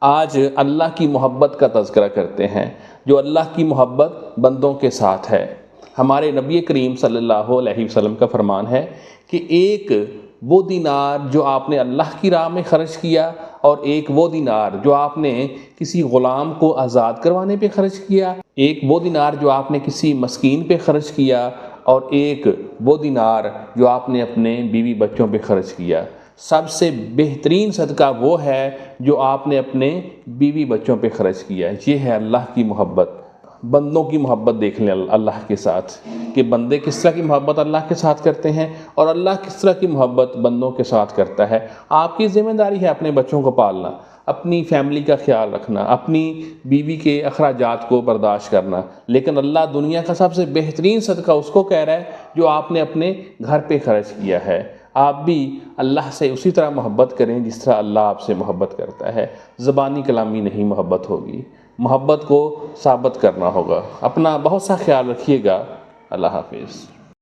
آج اللہ کی محبت کا تذکرہ کرتے ہیں، جو اللہ کی محبت بندوں کے ساتھ ہے۔ ہمارے نبی کریم صلی اللہ علیہ وسلم کا فرمان ہے کہ ایک وہ دینار جو آپ نے اللہ کی راہ میں خرچ کیا، اور ایک وہ دینار جو آپ نے کسی غلام کو آزاد کروانے پہ خرچ کیا، ایک وہ دینار جو آپ نے کسی مسکین پہ خرچ کیا، اور ایک وہ دینار جو آپ نے اپنے بیوی بچوں پہ خرچ کیا۔ سب سے بہترین صدقہ وہ ہے جو آپ نے اپنے بیوی بچوں پہ خرچ کیا۔ یہ ہے اللہ کی محبت۔ بندوں کی محبت دیکھ لیں اللہ کے ساتھ، کہ بندے کس طرح کی محبت اللہ کے ساتھ کرتے ہیں اور اللہ کس طرح کی محبت بندوں کے ساتھ کرتا ہے۔ آپ کی ذمہ داری ہے اپنے بچوں کو پالنا، اپنی فیملی کا خیال رکھنا، اپنی بیوی کے اخراجات کو برداشت کرنا، لیکن اللہ دنیا کا سب سے بہترین صدقہ اس کو کہہ رہا ہے جو آپ نے اپنے گھر پہ خرچ کیا ہے۔ آپ بھی اللہ سے اسی طرح محبت کریں جس طرح اللہ آپ سے محبت کرتا ہے۔ زبانی کلامی نہیں محبت ہوگی، محبت کو ثابت کرنا ہوگا۔ اپنا بہت سا خیال رکھیے گا۔ اللہ حافظ۔